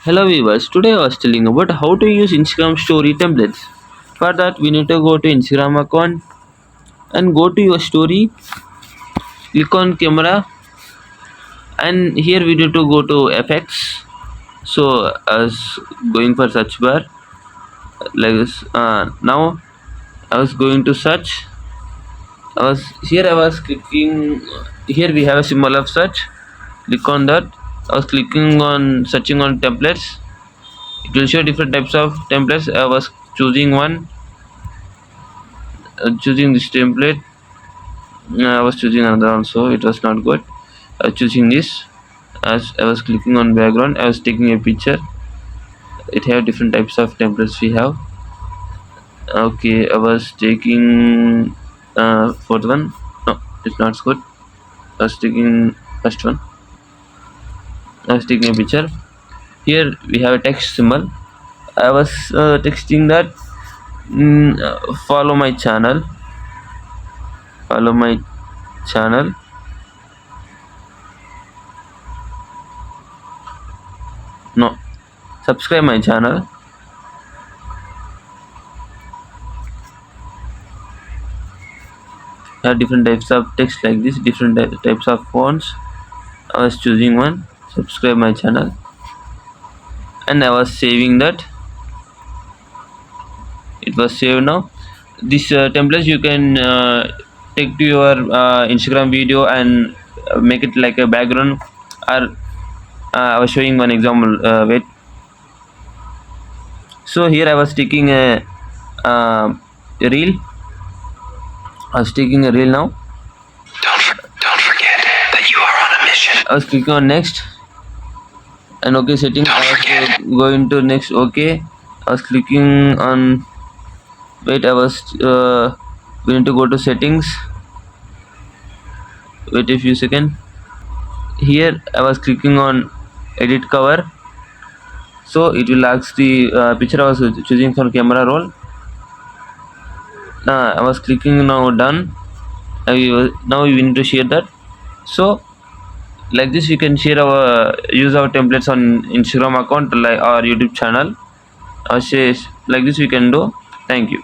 Hello viewers, today I was telling about how to use Instagram story templates. For that we need to go to Instagram account and go to your story, click on camera, and here we need to go to effects. So as going for search bar like this, now I was going to search. I was clicking, here we have a symbol of search, click on that. I was clicking on searching on templates. It will show different types of templates. I was choosing one, choosing this template. I was choosing another also, it was not good. I was choosing this. As I was clicking on background, I was taking a picture. It have different types of templates we have. Okay, I was taking fourth one. No, it's not good. I was taking first one. I was taking a picture. Here we have a text symbol. I was texting that follow my channel. Follow my channel. No, subscribe my channel. Have different types of text like this, different types of fonts. I was choosing one, subscribe my channel, and I was saving that. It was saved now. This templates you can take to your Instagram video and make it like a background. Or I was showing one example. Wait. So here I was taking a reel. I was taking a reel now. Don't forget that you are on a mission. I was clicking on next and okay setting. I was going to next. Okay, I was clicking on. Wait, I was. We need to go to settings. Wait a few seconds. Here I was clicking on edit cover. So it will ask the picture I was choosing for camera roll. I was clicking now done. Now we need to share that. So like this we can share our use our templates on Instagram account like our YouTube channel. Like this we can do. Thank you.